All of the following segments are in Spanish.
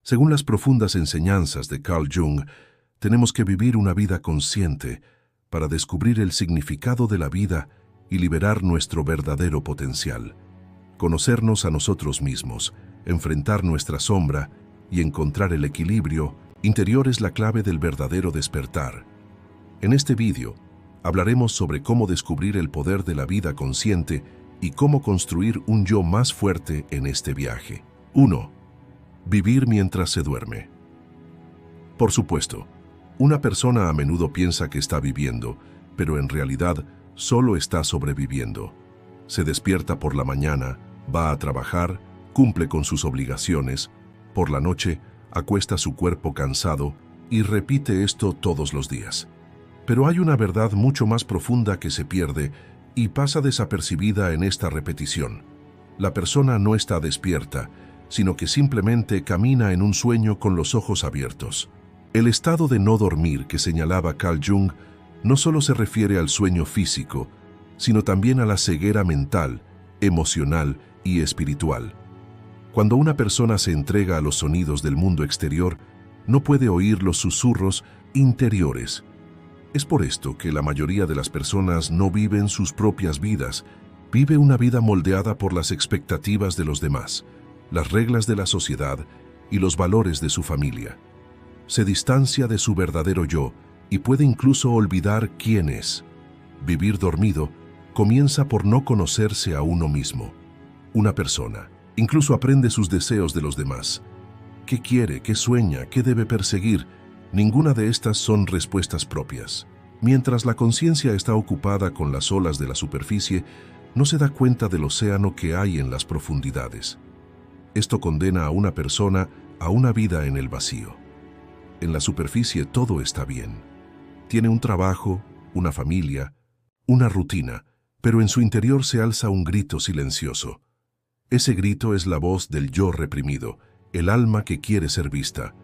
Según las profundas enseñanzas de Carl Jung, tenemos que vivir una vida consciente para descubrir el significado de la vida y liberar nuestro verdadero potencial. Conocernos a nosotros mismos, enfrentar nuestra sombra y encontrar el equilibrio interior es la clave del verdadero despertar. En este vídeo, hablaremos sobre cómo descubrir el poder de la vida consciente y cómo construir un yo más fuerte en este viaje. 1. Vivir mientras se duerme. Por supuesto, una persona a menudo piensa que está viviendo, pero en realidad solo está sobreviviendo. Se despierta por la mañana, va a trabajar, cumple con sus obligaciones, por la noche acuesta su cuerpo cansado y repite esto todos los días. Pero hay una verdad mucho más profunda que se pierde y pasa desapercibida en esta repetición. La persona no está despierta, sino que simplemente camina en un sueño con los ojos abiertos. El estado de no dormir que señalaba Carl Jung no solo se refiere al sueño físico, sino también a la ceguera mental, emocional y espiritual. Cuando una persona se entrega a los sonidos del mundo exterior, no puede oír los susurros interiores. Es por esto que la mayoría de las personas no viven sus propias vidas, vive una vida moldeada por las expectativas de los demás, las reglas de la sociedad y los valores de su familia. Se distancia de su verdadero yo y puede incluso olvidar quién es. Vivir dormido comienza por no conocerse a uno mismo. Una persona incluso aprende sus deseos de los demás. ¿Qué quiere? ¿Qué sueña? ¿Qué debe perseguir? Ninguna de estas son respuestas propias. Mientras la conciencia está ocupada con las olas de la superficie, no se da cuenta del océano que hay en las profundidades. Esto condena a una persona a una vida en el vacío. En la superficie todo está bien. Tiene un trabajo, una familia, una rutina, pero en su interior se alza un grito silencioso. Ese grito es la voz del yo reprimido, el alma que quiere ser vista.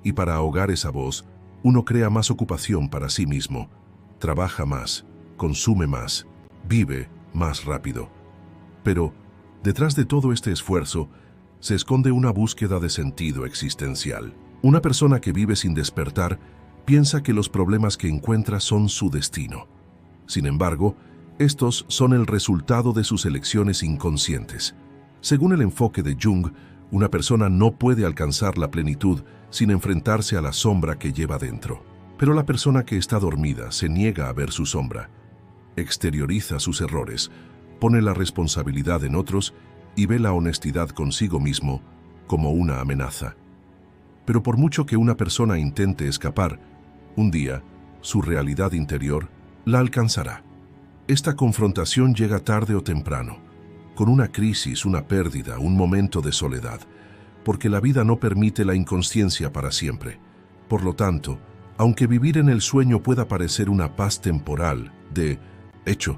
Y para ahogar esa voz, uno crea más ocupación para sí mismo, trabaja más, consume más, vive más rápido. Pero, detrás de todo este esfuerzo, se esconde una búsqueda de sentido existencial. Una persona que vive sin despertar piensa que los problemas que encuentra son su destino. Sin embargo, estos son el resultado de sus elecciones inconscientes. Según el enfoque de Jung, una persona no puede alcanzar la plenitud sin enfrentarse a la sombra que lleva dentro. Pero la persona que está dormida se niega a ver su sombra, exterioriza sus errores, pone la responsabilidad en otros y ve la honestidad consigo mismo como una amenaza. Pero por mucho que una persona intente escapar, un día, su realidad interior la alcanzará. Esta confrontación llega tarde o temprano, con una crisis, una pérdida, un momento de soledad, porque la vida no permite la inconsciencia para siempre. Por lo tanto, aunque vivir en el sueño pueda parecer una paz temporal, de hecho,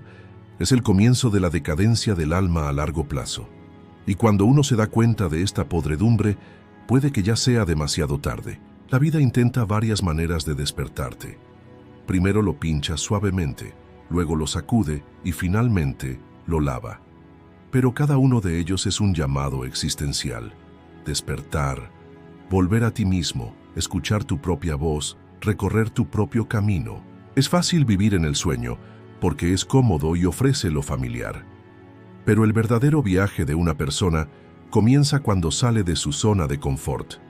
es el comienzo de la decadencia del alma a largo plazo. Y cuando uno se da cuenta de esta podredumbre, puede que ya sea demasiado tarde. La vida intenta varias maneras de despertarte. Primero lo pincha suavemente, luego lo sacude y finalmente lo lava. Pero cada uno de ellos es un llamado existencial. Despertar, volver a ti mismo, escuchar tu propia voz, recorrer tu propio camino. Es fácil vivir en el sueño porque es cómodo y ofrece lo familiar. Pero el verdadero viaje de una persona comienza cuando sale de su zona de confort.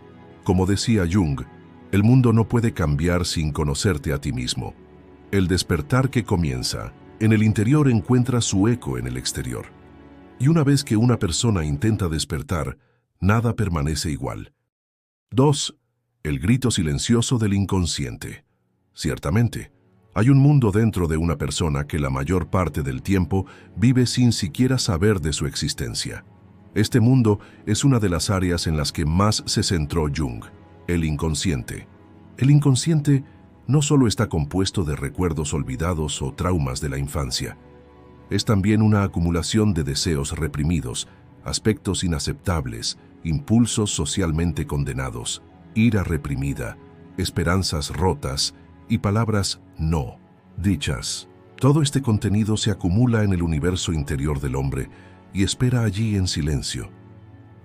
Como decía Jung, el mundo no puede cambiar sin conocerte a ti mismo. El despertar que comienza en el interior encuentra su eco en el exterior. Y una vez que una persona intenta despertar, nada permanece igual. 2. El grito silencioso del inconsciente. Ciertamente, hay un mundo dentro de una persona que la mayor parte del tiempo vive sin siquiera saber de su existencia. Este mundo es una de las áreas en las que más se centró Jung, el inconsciente. El inconsciente no solo está compuesto de recuerdos olvidados o traumas de la infancia. Es también una acumulación de deseos reprimidos, aspectos inaceptables, impulsos socialmente condenados, ira reprimida, esperanzas rotas y palabras no dichas. Todo este contenido se acumula en el universo interior del hombre y espera allí en silencio.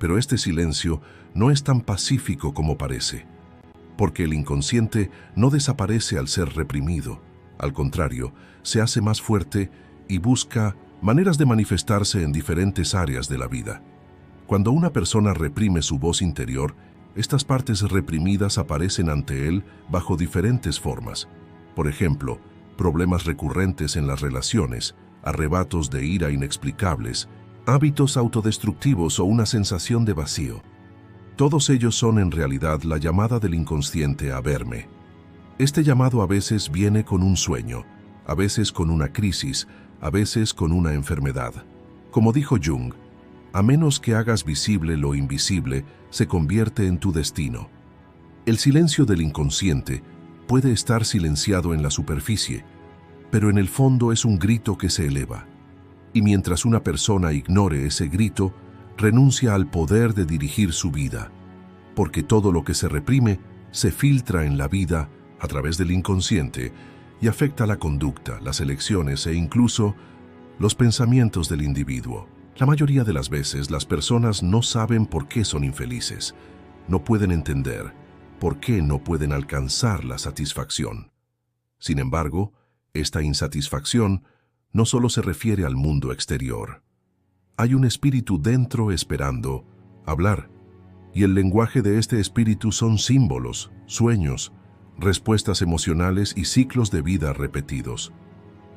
Pero este silencio no es tan pacífico como parece, porque el inconsciente no desaparece al ser reprimido. Al contrario, se hace más fuerte y busca maneras de manifestarse en diferentes áreas de la vida. Cuando una persona reprime su voz interior, estas partes reprimidas aparecen ante él bajo diferentes formas. Por ejemplo, problemas recurrentes en las relaciones, arrebatos de ira inexplicables, hábitos autodestructivos o una sensación de vacío. Todos ellos son en realidad la llamada del inconsciente a verme. Este llamado a veces viene con un sueño, a veces con una crisis, a veces con una enfermedad. Como dijo Jung, a menos que hagas visible lo invisible, se convierte en tu destino. El silencio del inconsciente puede estar silenciado en la superficie, pero en el fondo es un grito que se eleva. Y mientras una persona ignore ese grito, renuncia al poder de dirigir su vida, porque todo lo que se reprime se filtra en la vida a través del inconsciente y afecta la conducta, las elecciones e incluso los pensamientos del individuo. La mayoría de las veces las personas no saben por qué son infelices, no pueden entender por qué no pueden alcanzar la satisfacción. Sin embargo, esta insatisfacción no solo se refiere al mundo exterior. Hay un espíritu dentro esperando hablar, y el lenguaje de este espíritu son símbolos, sueños, respuestas emocionales y ciclos de vida repetidos.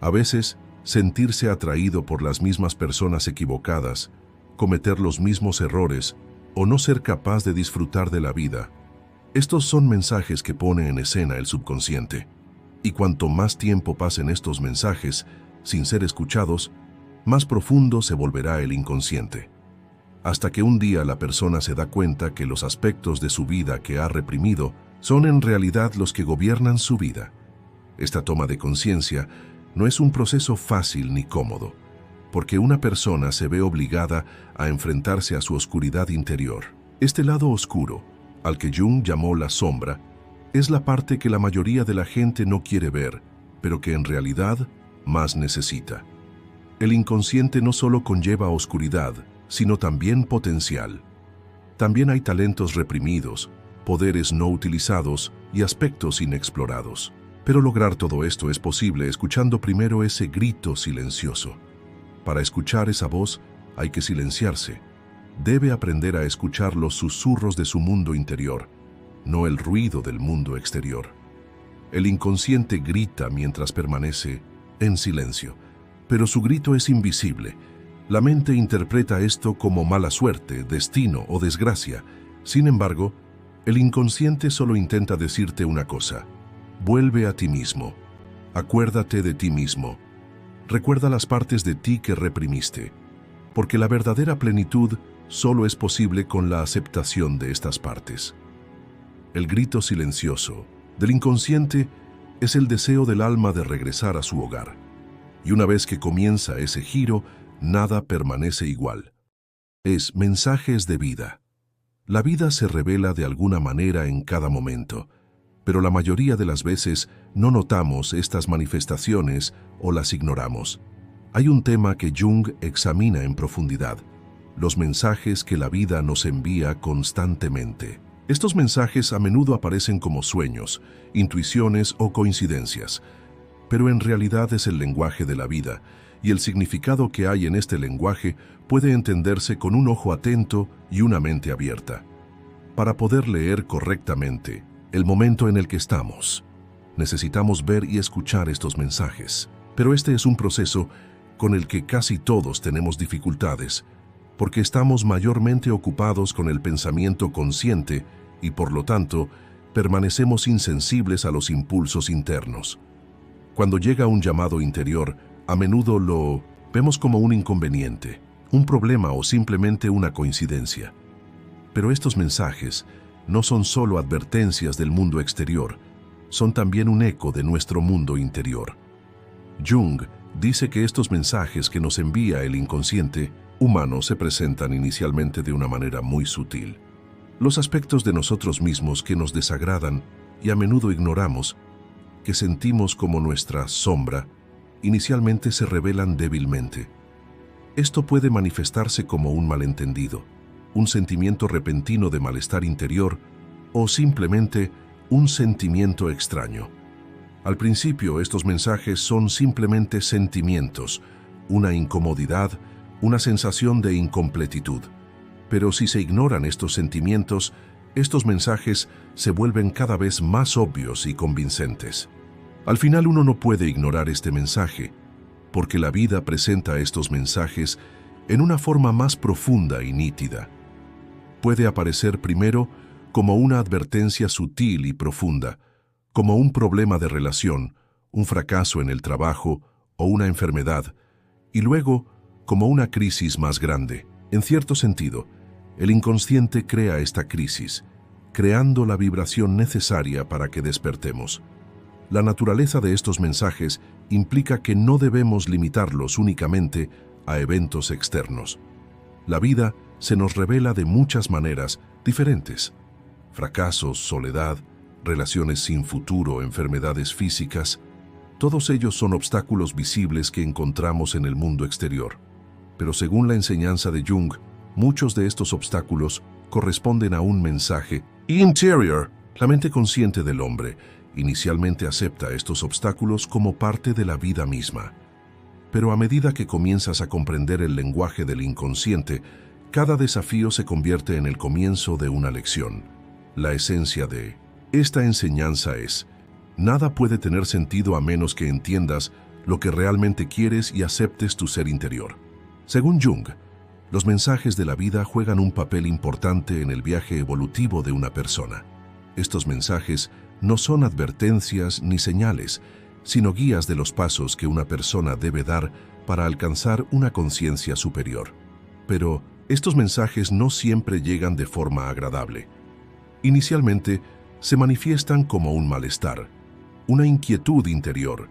A veces, sentirse atraído por las mismas personas equivocadas, cometer los mismos errores o no ser capaz de disfrutar de la vida. Estos son mensajes que pone en escena el subconsciente. Y cuanto más tiempo pasen estos mensajes sin ser escuchados, más profundo se volverá el inconsciente. Hasta que un día la persona se da cuenta que los aspectos de su vida que ha reprimido son en realidad los que gobiernan su vida. Esta toma de conciencia no es un proceso fácil ni cómodo, porque una persona se ve obligada a enfrentarse a su oscuridad interior. Este lado oscuro, al que Jung llamó la sombra, es la parte que la mayoría de la gente no quiere ver, pero que en realidad más necesita. El inconsciente no solo conlleva oscuridad, sino también potencial. También hay talentos reprimidos, poderes no utilizados y aspectos inexplorados. Pero lograr todo esto es posible escuchando primero ese grito silencioso. Para escuchar esa voz hay que silenciarse. Debe aprender a escuchar los susurros de su mundo interior, no el ruido del mundo exterior. El inconsciente grita mientras permanece en silencio, pero su grito es invisible. La mente interpreta esto como mala suerte, destino o desgracia. Sin embargo, el inconsciente solo intenta decirte una cosa: vuelve a ti mismo. Acuérdate de ti mismo. Recuerda las partes de ti que reprimiste, porque la verdadera plenitud solo es posible con la aceptación de estas partes. El grito silencioso del inconsciente es el deseo del alma de regresar a su hogar. Y una vez que comienza ese giro, nada permanece igual. Es mensajes de vida. La vida se revela de alguna manera en cada momento, pero la mayoría de las veces no notamos estas manifestaciones o las ignoramos. Hay un tema que Jung examina en profundidad: los mensajes que la vida nos envía constantemente. Estos mensajes a menudo aparecen como sueños, intuiciones o coincidencias, pero en realidad es el lenguaje de la vida, y el significado que hay en este lenguaje puede entenderse con un ojo atento y una mente abierta. Para poder leer correctamente el momento en el que estamos, necesitamos ver y escuchar estos mensajes. Pero este es un proceso con el que casi todos tenemos dificultades, porque estamos mayormente ocupados con el pensamiento consciente y, por lo tanto, permanecemos insensibles a los impulsos internos. Cuando llega un llamado interior, a menudo lo vemos como un inconveniente, un problema o simplemente una coincidencia. Pero estos mensajes no son solo advertencias del mundo exterior, son también un eco de nuestro mundo interior. Jung dice que estos mensajes que nos envía el inconsciente humano se presentan inicialmente de una manera muy sutil. Los aspectos de nosotros mismos que nos desagradan y a menudo ignoramos, que sentimos como nuestra sombra, inicialmente se revelan débilmente. Esto puede manifestarse como un malentendido, un sentimiento repentino de malestar interior o simplemente un sentimiento extraño. Al principio, estos mensajes son simplemente sentimientos, una incomodidad, una sensación de incompletitud. Pero si se ignoran estos sentimientos, estos mensajes se vuelven cada vez más obvios y convincentes. Al final uno no puede ignorar este mensaje, porque la vida presenta estos mensajes en una forma más profunda y nítida. Puede aparecer primero como una advertencia sutil y profunda, como un problema de relación, un fracaso en el trabajo o una enfermedad, y luego como una crisis más grande. En cierto sentido, el inconsciente crea esta crisis, creando la vibración necesaria para que despertemos. La naturaleza de estos mensajes implica que no debemos limitarlos únicamente a eventos externos. La vida se nos revela de muchas maneras diferentes. Fracasos, soledad, relaciones sin futuro, enfermedades físicas, todos ellos son obstáculos visibles que encontramos en el mundo exterior. Pero según la enseñanza de Jung, muchos de estos obstáculos corresponden a un mensaje interior. La mente consciente del hombre inicialmente acepta estos obstáculos como parte de la vida misma. Pero a medida que comienzas a comprender el lenguaje del inconsciente, cada desafío se convierte en el comienzo de una lección. La esencia de esta enseñanza es: nada puede tener sentido a menos que entiendas lo que realmente quieres y aceptes tu ser interior. Según Jung, los mensajes de la vida juegan un papel importante en el viaje evolutivo de una persona. Estos mensajes no son advertencias ni señales, sino guías de los pasos que una persona debe dar para alcanzar una conciencia superior. Pero estos mensajes no siempre llegan de forma agradable. Inicialmente, se manifiestan como un malestar, una inquietud interior.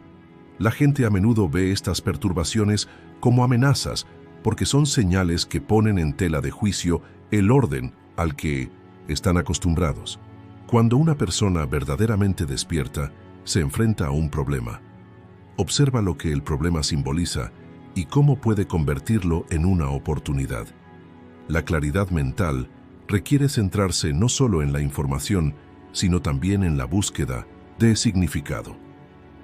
La gente a menudo ve estas perturbaciones como amenazas, porque son señales que ponen en tela de juicio el orden al que están acostumbrados. Cuando una persona verdaderamente despierta, se enfrenta a un problema. Observa lo que el problema simboliza y cómo puede convertirlo en una oportunidad. La claridad mental requiere centrarse no solo en la información, sino también en la búsqueda de significado.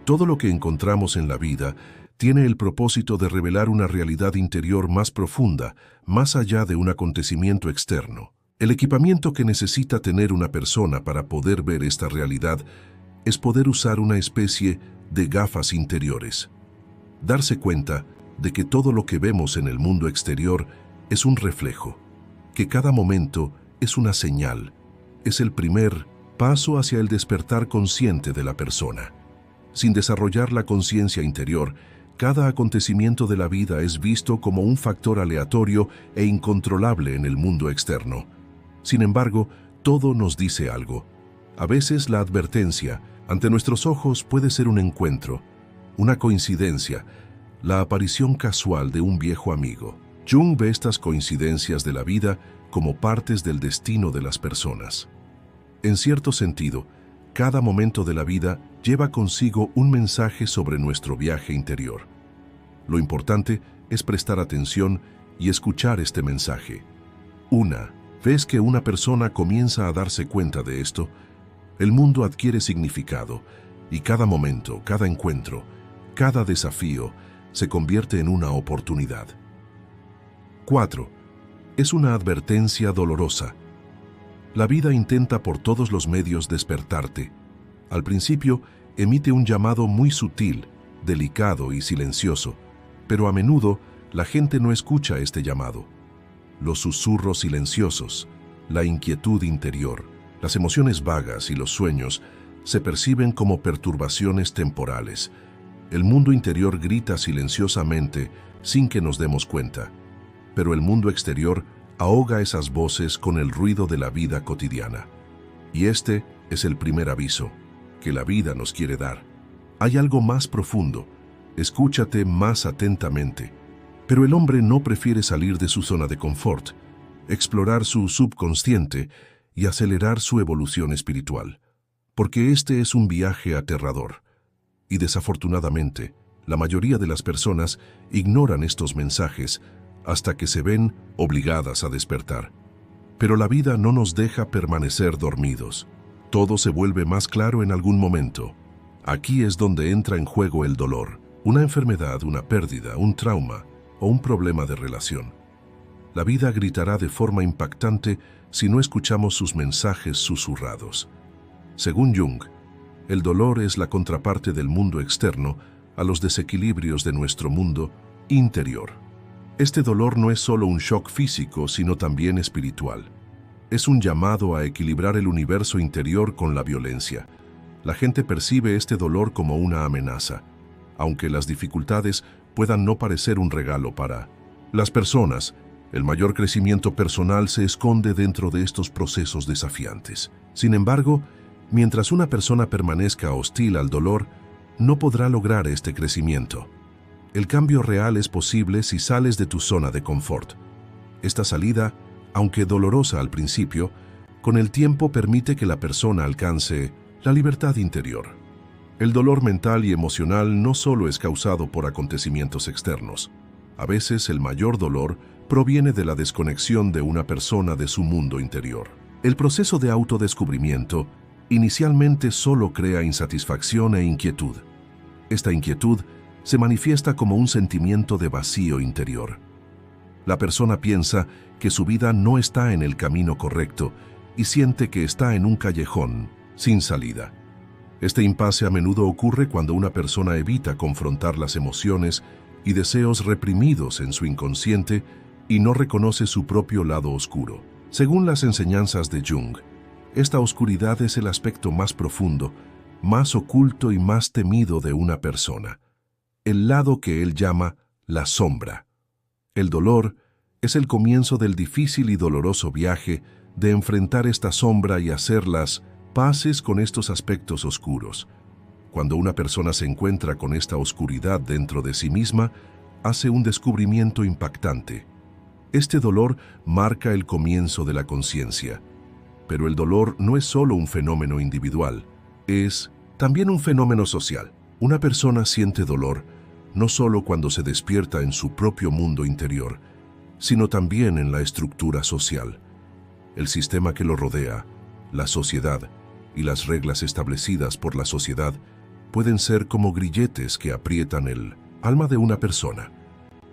Todo lo que encontramos en la vida tiene el propósito de revelar una realidad interior más profunda, más allá de un acontecimiento externo. El equipamiento que necesita tener una persona para poder ver esta realidad es poder usar una especie de gafas interiores. Darse cuenta de que todo lo que vemos en el mundo exterior es un reflejo, que cada momento es una señal, es el primer paso hacia el despertar consciente de la persona. Sin desarrollar la conciencia interior, cada acontecimiento de la vida es visto como un factor aleatorio e incontrolable en el mundo externo. Sin embargo, todo nos dice algo. A veces la advertencia ante nuestros ojos puede ser un encuentro, una coincidencia, la aparición casual de un viejo amigo. Jung ve estas coincidencias de la vida como partes del destino de las personas. En cierto sentido, cada momento de la vida lleva consigo un mensaje sobre nuestro viaje interior. Lo importante es prestar atención y escuchar este mensaje. Una vez que una persona comienza a darse cuenta de esto, el mundo adquiere significado y cada momento, cada encuentro, cada desafío se convierte en una oportunidad. 4. Es una advertencia dolorosa. La vida intenta por todos los medios despertarte. Al principio, emite un llamado muy sutil, delicado y silencioso, pero a menudo la gente no escucha este llamado. Los susurros silenciosos, la inquietud interior, las emociones vagas y los sueños se perciben como perturbaciones temporales. El mundo interior grita silenciosamente sin que nos demos cuenta, pero el mundo exterior ahoga esas voces con el ruido de la vida cotidiana. Y este es el primer aviso que la vida nos quiere dar. Hay algo más profundo, escúchate más atentamente. Pero el hombre no prefiere salir de su zona de confort, explorar su subconsciente y acelerar su evolución espiritual, porque este es un viaje aterrador. Y desafortunadamente, la mayoría de las personas ignoran estos mensajes hasta que se ven obligadas a despertar. Pero la vida no nos deja permanecer dormidos. Todo se vuelve más claro en algún momento. Aquí es donde entra en juego el dolor, una enfermedad, una pérdida, un trauma o un problema de relación. La vida gritará de forma impactante si no escuchamos sus mensajes susurrados. Según Jung, el dolor es la contraparte del mundo externo a los desequilibrios de nuestro mundo interior. Este dolor no es solo un shock físico, sino también espiritual. Es un llamado a equilibrar el universo interior con la violencia. La gente percibe este dolor como una amenaza, aunque las dificultades puedan no parecer un regalo para las personas. El mayor crecimiento personal se esconde dentro de estos procesos desafiantes. Sin embargo, mientras una persona permanezca hostil al dolor, no podrá lograr este crecimiento. El cambio real es posible si sales de tu zona de confort. Esta salida, aunque dolorosa al principio, con el tiempo permite que la persona alcance la libertad interior. El dolor mental y emocional no solo es causado por acontecimientos externos. A veces el mayor dolor proviene de la desconexión de una persona de su mundo interior. El proceso de autodescubrimiento inicialmente solo crea insatisfacción e inquietud. Esta inquietud se manifiesta como un sentimiento de vacío interior. La persona piensa que su vida no está en el camino correcto y siente que está en un callejón sin salida. Este impasse a menudo ocurre cuando una persona evita confrontar las emociones y deseos reprimidos en su inconsciente y no reconoce su propio lado oscuro. Según las enseñanzas de Jung, esta oscuridad es el aspecto más profundo, más oculto y más temido de una persona, el lado que él llama la sombra. El dolor es el comienzo del difícil y doloroso viaje de enfrentar esta sombra y hacer las paces con estos aspectos oscuros. Cuando una persona se encuentra con esta oscuridad dentro de sí misma, hace un descubrimiento impactante. Este dolor marca el comienzo de la conciencia. Pero el dolor no es solo un fenómeno individual, es también un fenómeno social. Una persona siente dolor no solo cuando se despierta en su propio mundo interior, sino también en la estructura social. El sistema que lo rodea, la sociedad y las reglas establecidas por la sociedad pueden ser como grilletes que aprietan el alma de una persona.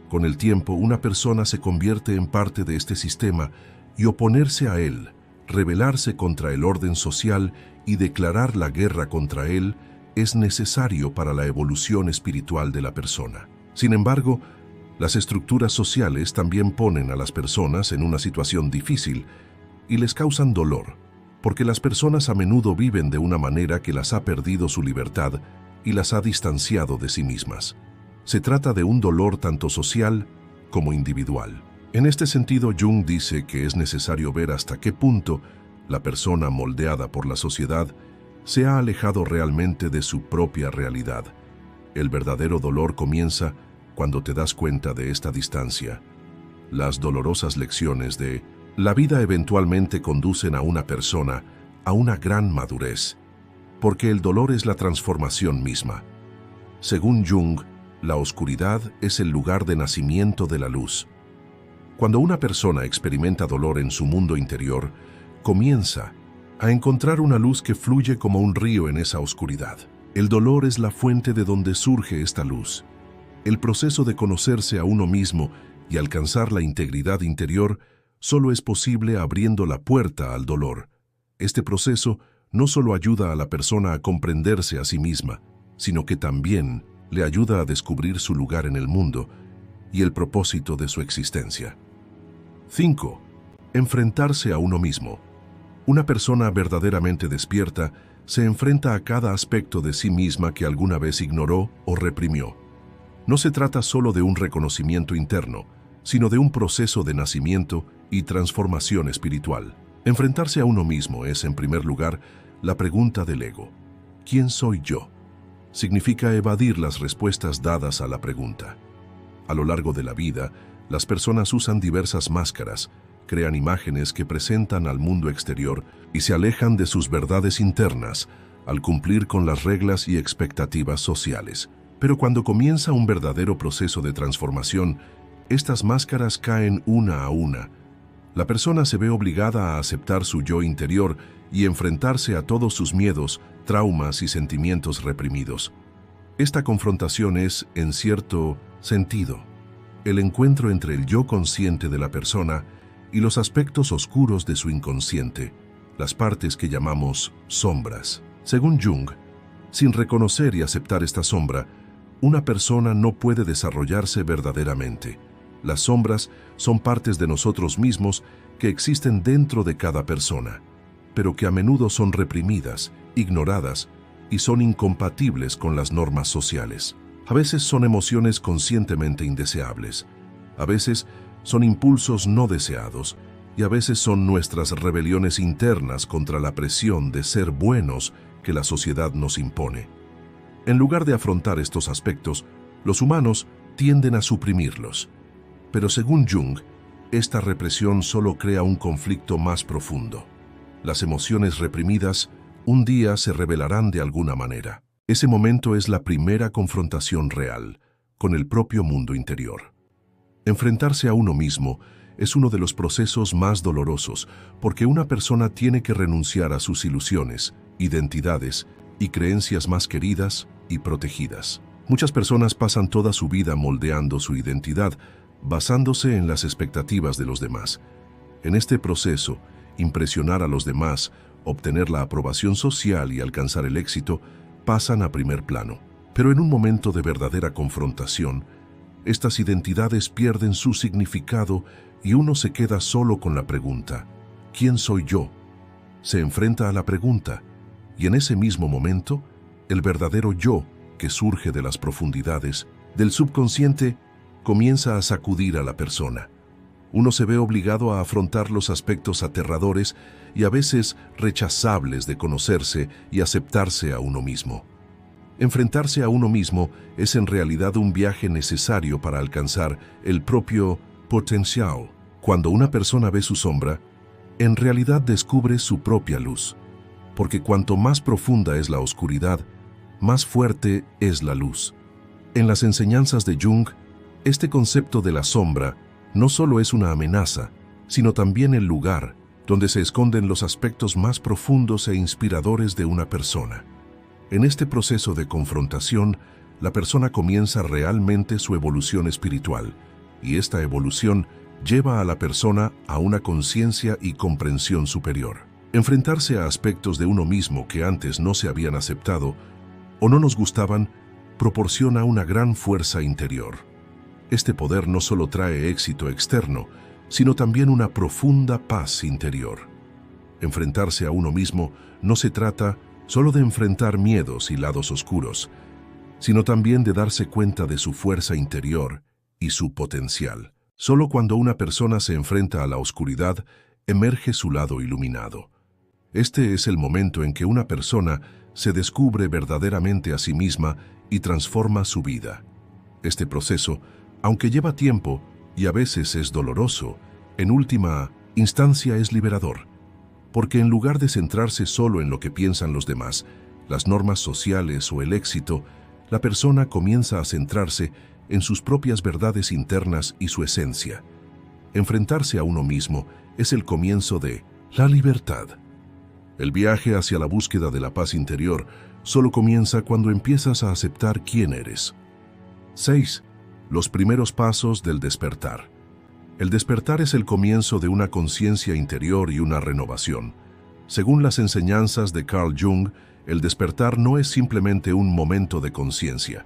Con el tiempo, una persona se convierte en parte de este sistema y oponerse a él, rebelarse contra el orden social y declarar la guerra contra él es necesario para la evolución espiritual de la persona. Sin embargo, las estructuras sociales también ponen a las personas en una situación difícil y les causan dolor, porque las personas a menudo viven de una manera que las ha perdido su libertad y las ha distanciado de sí mismas. Se trata de un dolor tanto social como individual. En este sentido, Jung dice que es necesario ver hasta qué punto la persona moldeada por la sociedad se ha alejado realmente de su propia realidad. El verdadero dolor comienza cuando te das cuenta de esta distancia. Las dolorosas lecciones de la vida eventualmente conducen a una persona a una gran madurez, porque el dolor es la transformación misma. Según Jung, la oscuridad es el lugar de nacimiento de la luz. Cuando una persona experimenta dolor en su mundo interior, comienza a encontrar una luz que fluye como un río en esa oscuridad. El dolor es la fuente de donde surge esta luz. El proceso de conocerse a uno mismo y alcanzar la integridad interior solo es posible abriendo la puerta al dolor. Este proceso no solo ayuda a la persona a comprenderse a sí misma, sino que también le ayuda a descubrir su lugar en el mundo y el propósito de su existencia. 5. Enfrentarse a uno mismo. Una persona verdaderamente despierta se enfrenta a cada aspecto de sí misma que alguna vez ignoró o reprimió. No se trata solo de un reconocimiento interno, sino de un proceso de nacimiento y transformación espiritual. Enfrentarse a uno mismo es, en primer lugar, la pregunta del ego. ¿Quién soy yo? Significa evadir las respuestas dadas a la pregunta. A lo largo de la vida, las personas usan diversas máscaras, crean imágenes que presentan al mundo exterior y se alejan de sus verdades internas al cumplir con las reglas y expectativas sociales. Pero cuando comienza un verdadero proceso de transformación, estas máscaras caen una a una. La persona se ve obligada a aceptar su yo interior y enfrentarse a todos sus miedos, traumas y sentimientos reprimidos. Esta confrontación es, en cierto sentido, el encuentro entre el yo consciente de la persona y los aspectos oscuros de su inconsciente, las partes que llamamos sombras. Según Jung, sin reconocer y aceptar esta sombra, una persona no puede desarrollarse verdaderamente. Las sombras son partes de nosotros mismos que existen dentro de cada persona, pero que a menudo son reprimidas, ignoradas y son incompatibles con las normas sociales. A veces son emociones conscientemente indeseables, a veces son impulsos no deseados y a veces son nuestras rebeliones internas contra la presión de ser buenos que la sociedad nos impone. En lugar de afrontar estos aspectos, los humanos tienden a suprimirlos. Pero según Jung, esta represión solo crea un conflicto más profundo. Las emociones reprimidas un día se revelarán de alguna manera. Ese momento es la primera confrontación real con el propio mundo interior. Enfrentarse a uno mismo es uno de los procesos más dolorosos porque una persona tiene que renunciar a sus ilusiones, identidades y creencias más queridas y protegidas. Muchas personas pasan toda su vida moldeando su identidad basándose en las expectativas de los demás. En este proceso, impresionar a los demás, obtener la aprobación social y alcanzar el éxito pasan a primer plano. Pero en un momento de verdadera confrontación, estas identidades pierden su significado y uno se queda solo con la pregunta, ¿quién soy yo? Se enfrenta a la pregunta, y en ese mismo momento, el verdadero yo, que surge de las profundidades del subconsciente, comienza a sacudir a la persona. Uno se ve obligado a afrontar los aspectos aterradores y a veces rechazables de conocerse y aceptarse a uno mismo. Enfrentarse a uno mismo es en realidad un viaje necesario para alcanzar el propio potencial. Cuando una persona ve su sombra, en realidad descubre su propia luz, porque cuanto más profunda es la oscuridad, más fuerte es la luz. En las enseñanzas de Jung, este concepto de la sombra no solo es una amenaza, sino también el lugar donde se esconden los aspectos más profundos e inspiradores de una persona. En este proceso de confrontación, la persona comienza realmente su evolución espiritual, y esta evolución lleva a la persona a una conciencia y comprensión superior. Enfrentarse a aspectos de uno mismo que antes no se habían aceptado o no nos gustaban proporciona una gran fuerza interior. Este poder no solo trae éxito externo, sino también una profunda paz interior. Enfrentarse a uno mismo no se trata solo de enfrentar miedos y lados oscuros, sino también de darse cuenta de su fuerza interior y su potencial. Solo cuando una persona se enfrenta a la oscuridad, emerge su lado iluminado. Este es el momento en que una persona se descubre verdaderamente a sí misma y transforma su vida. Este proceso, aunque lleva tiempo y a veces es doloroso, en última instancia es liberador, porque en lugar de centrarse solo en lo que piensan los demás, las normas sociales o el éxito, la persona comienza a centrarse en sus propias verdades internas y su esencia. Enfrentarse a uno mismo es el comienzo de la libertad. El viaje hacia la búsqueda de la paz interior solo comienza cuando empiezas a aceptar quién eres. 6. Los primeros pasos del despertar. El despertar es el comienzo de una conciencia interior y una renovación. Según las enseñanzas de Carl Jung, el despertar no es simplemente un momento de conciencia.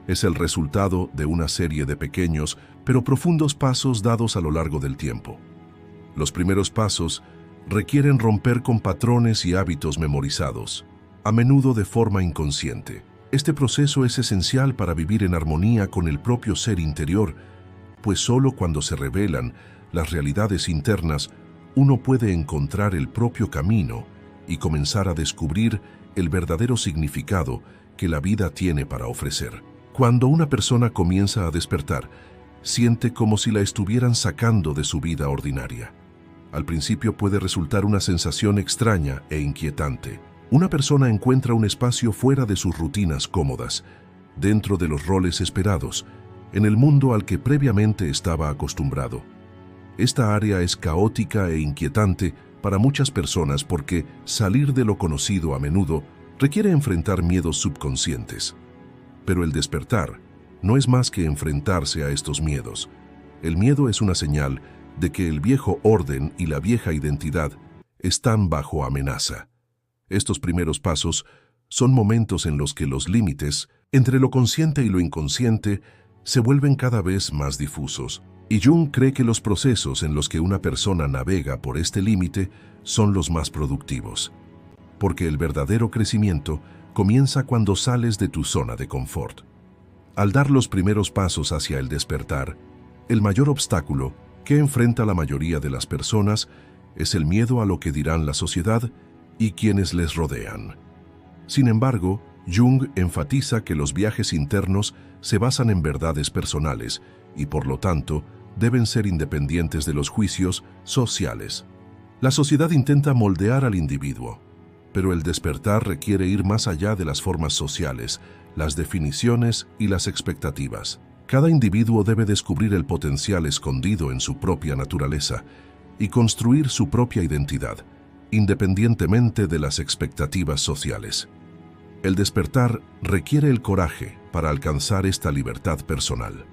Es el resultado de una serie de pequeños pero profundos pasos dados a lo largo del tiempo. Los primeros pasos requieren romper con patrones y hábitos memorizados, a menudo de forma inconsciente. Este proceso es esencial para vivir en armonía con el propio ser interior, pues solo cuando se revelan las realidades internas, uno puede encontrar el propio camino y comenzar a descubrir el verdadero significado que la vida tiene para ofrecer. Cuando una persona comienza a despertar, siente como si la estuvieran sacando de su vida ordinaria. Al principio puede resultar una sensación extraña e inquietante. Una persona encuentra un espacio fuera de sus rutinas cómodas, dentro de los roles esperados, en el mundo al que previamente estaba acostumbrado. Esta área es caótica e inquietante para muchas personas porque salir de lo conocido a menudo requiere enfrentar miedos subconscientes. Pero el despertar no es más que enfrentarse a estos miedos. El miedo es una señal de que el viejo orden y la vieja identidad están bajo amenaza. Estos primeros pasos son momentos en los que los límites entre lo consciente y lo inconsciente se vuelven cada vez más difusos. Y Jung cree que los procesos en los que una persona navega por este límite son los más productivos. Porque el verdadero crecimiento comienza cuando sales de tu zona de confort. Al dar los primeros pasos hacia el despertar, el mayor obstáculo que enfrenta la mayoría de las personas es el miedo a lo que dirán la sociedad y quienes les rodean. Sin embargo, Jung enfatiza que los viajes internos se basan en verdades personales y, por lo tanto, deben ser independientes de los juicios sociales. La sociedad intenta moldear al individuo, pero el despertar requiere ir más allá de las formas sociales, las definiciones y las expectativas. Cada individuo debe descubrir el potencial escondido en su propia naturaleza y construir su propia identidad, independientemente de las expectativas sociales. El despertar requiere el coraje para alcanzar esta libertad personal.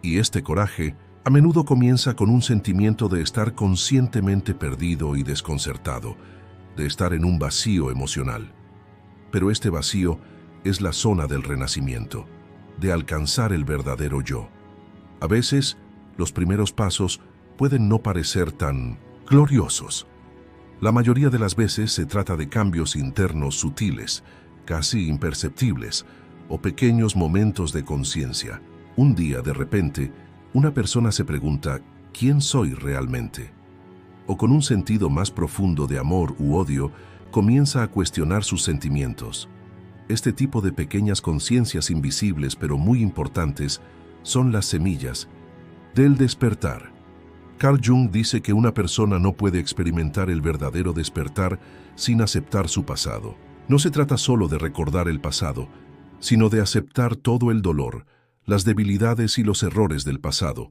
Y este coraje a menudo comienza con un sentimiento de estar conscientemente perdido y desconcertado, de estar en un vacío emocional. Pero este vacío es la zona del renacimiento, de alcanzar el verdadero yo. A veces, los primeros pasos pueden no parecer tan gloriosos. La mayoría de las veces se trata de cambios internos sutiles, casi imperceptibles, o pequeños momentos de conciencia. Un día, de repente, una persona se pregunta, ¿quién soy realmente? O con un sentido más profundo de amor u odio, comienza a cuestionar sus sentimientos. Este tipo de pequeñas conciencias invisibles pero muy importantes son las semillas del despertar. Carl Jung dice que una persona no puede experimentar el verdadero despertar sin aceptar su pasado. No se trata solo de recordar el pasado, sino de aceptar todo el dolor, las debilidades y los errores del pasado.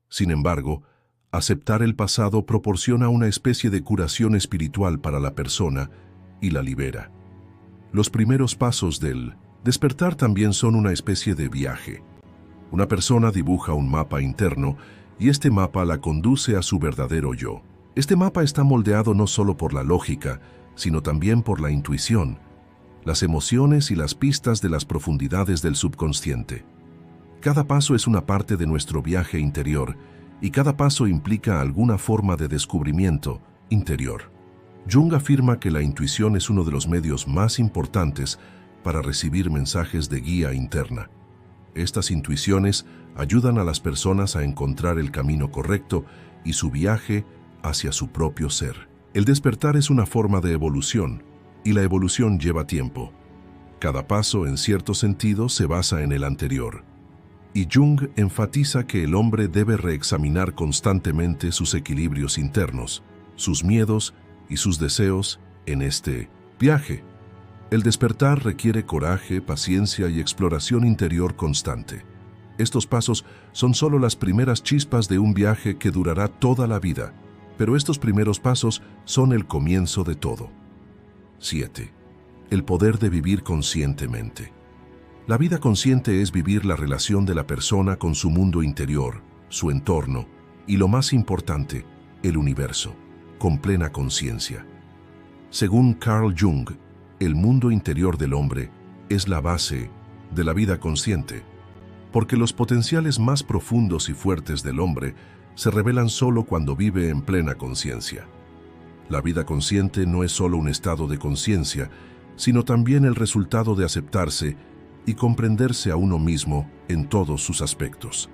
Sin embargo, aceptar el pasado proporciona una especie de curación espiritual para la persona y la libera. Los primeros pasos del despertar también son una especie de viaje. Una persona dibuja un mapa interno y este mapa la conduce a su verdadero yo. Este mapa está moldeado no solo por la lógica, sino también por la intuición, las emociones y las pistas de las profundidades del subconsciente. Cada paso es una parte de nuestro viaje interior y cada paso implica alguna forma de descubrimiento interior. Jung afirma que la intuición es uno de los medios más importantes para recibir mensajes de guía interna. Estas intuiciones ayudan a las personas a encontrar el camino correcto y su viaje hacia su propio ser. El despertar es una forma de evolución y la evolución lleva tiempo. Cada paso, en cierto sentido, se basa en el anterior. Y Jung enfatiza que el hombre debe reexaminar constantemente sus equilibrios internos, sus miedos y sus deseos en este viaje. El despertar requiere coraje, paciencia y exploración interior constante. Estos pasos son solo las primeras chispas de un viaje que durará toda la vida, pero estos primeros pasos son el comienzo de todo. 7. El poder de vivir conscientemente. La vida consciente es vivir la relación de la persona con su mundo interior, su entorno y, lo más importante, el universo, con plena conciencia. Según Carl Jung, el mundo interior del hombre es la base de la vida consciente, porque los potenciales más profundos y fuertes del hombre se revelan solo cuando vive en plena conciencia. La vida consciente no es solo un estado de conciencia, sino también el resultado de aceptarse y comprenderse a uno mismo en todos sus aspectos.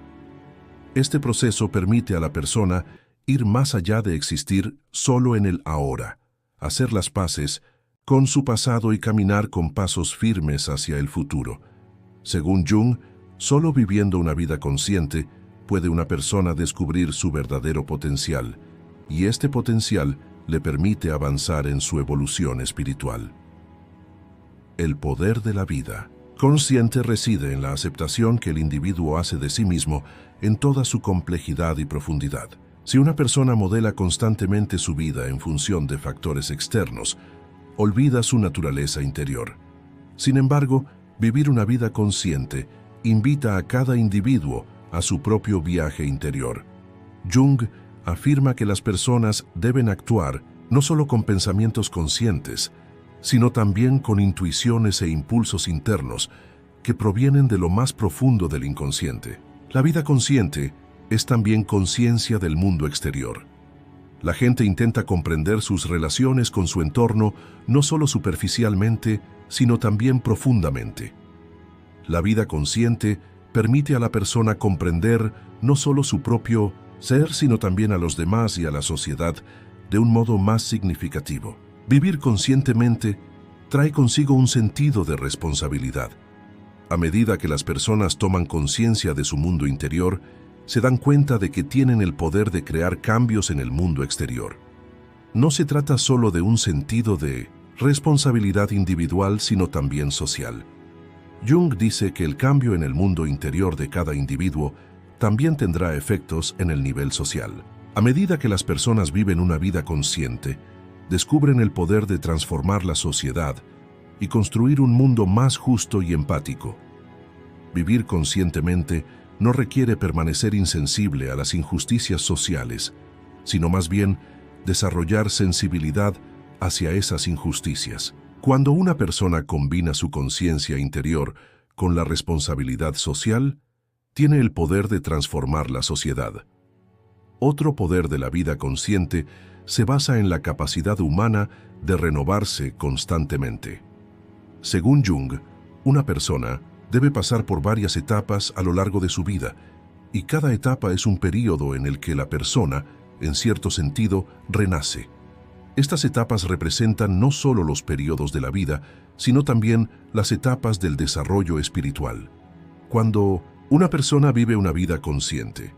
Este proceso permite a la persona ir más allá de existir solo en el ahora, hacer las paces con su pasado y caminar con pasos firmes hacia el futuro. Según Jung, solo viviendo una vida consciente puede una persona descubrir su verdadero potencial, y este potencial le permite avanzar en su evolución espiritual. El poder de la vida consciente reside en la aceptación que el individuo hace de sí mismo en toda su complejidad y profundidad. Si una persona modela constantemente su vida en función de factores externos, olvida su naturaleza interior. Sin embargo, vivir una vida consciente invita a cada individuo a su propio viaje interior. Jung afirma que las personas deben actuar no solo con pensamientos conscientes, sino también con intuiciones e impulsos internos que provienen de lo más profundo del inconsciente. La vida consciente es también conciencia del mundo exterior. La gente intenta comprender sus relaciones con su entorno no solo superficialmente, sino también profundamente. La vida consciente permite a la persona comprender no solo su propio ser, sino también a los demás y a la sociedad de un modo más significativo. Vivir conscientemente trae consigo un sentido de responsabilidad. A medida que las personas toman conciencia de su mundo interior, se dan cuenta de que tienen el poder de crear cambios en el mundo exterior. No se trata solo de un sentido de responsabilidad individual, sino también social. Jung dice que el cambio en el mundo interior de cada individuo también tendrá efectos en el nivel social. A medida que las personas viven una vida consciente, descubren el poder de transformar la sociedad y construir un mundo más justo y empático. Vivir conscientemente no requiere permanecer insensible a las injusticias sociales, sino más bien desarrollar sensibilidad hacia esas injusticias. Cuando una persona combina su conciencia interior con la responsabilidad social, tiene el poder de transformar la sociedad. Otro poder de la vida consciente se basa en la capacidad humana de renovarse constantemente. Según Jung, una persona debe pasar por varias etapas a lo largo de su vida, y cada etapa es un período en el que la persona, en cierto sentido, renace. Estas etapas representan no solo los periodos de la vida, sino también las etapas del desarrollo espiritual. Cuando una persona vive una vida consciente,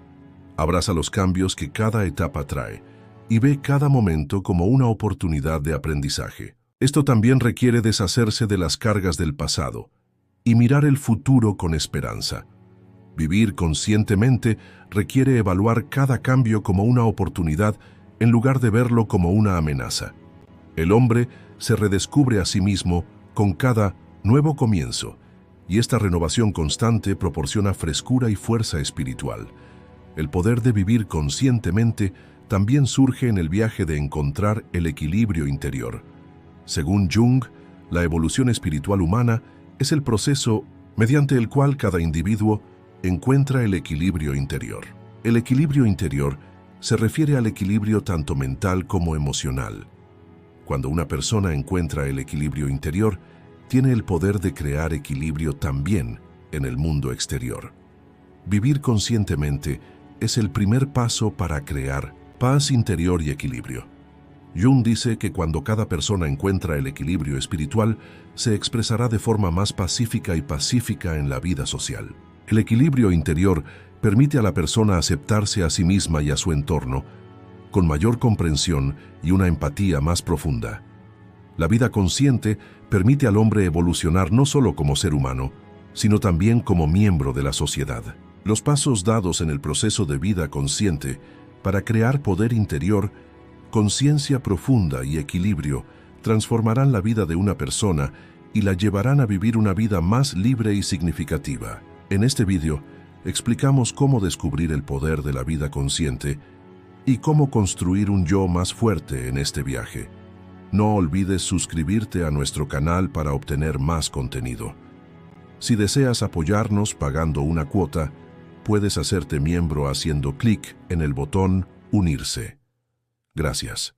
abraza los cambios que cada etapa trae y ve cada momento como una oportunidad de aprendizaje. Esto también requiere deshacerse de las cargas del pasado y mirar el futuro con esperanza. Vivir conscientemente requiere evaluar cada cambio como una oportunidad en lugar de verlo como una amenaza. El hombre se redescubre a sí mismo con cada nuevo comienzo, y esta renovación constante proporciona frescura y fuerza espiritual. El poder de vivir conscientemente también surge en el viaje de encontrar el equilibrio interior. Según Jung, la evolución espiritual humana es el proceso mediante el cual cada individuo encuentra el equilibrio interior. El equilibrio interior se refiere al equilibrio tanto mental como emocional. Cuando una persona encuentra el equilibrio interior, tiene el poder de crear equilibrio también en el mundo exterior. Vivir conscientemente es el primer paso para crear paz interior y equilibrio. Jung dice que cuando cada persona encuentra el equilibrio espiritual, se expresará de forma más pacífica en la vida social. El equilibrio interior permite a la persona aceptarse a sí misma y a su entorno, con mayor comprensión y una empatía más profunda. La vida consciente permite al hombre evolucionar no solo como ser humano, sino también como miembro de la sociedad. Los pasos dados en el proceso de vida consciente para crear poder interior, conciencia profunda y equilibrio transformarán la vida de una persona y la llevarán a vivir una vida más libre y significativa. En este vídeo, explicamos cómo descubrir el poder de la vida consciente y cómo construir un yo más fuerte en este viaje. No olvides suscribirte a nuestro canal para obtener más contenido. Si deseas apoyarnos pagando una cuota, puedes hacerte miembro haciendo clic en el botón Unirse. Gracias.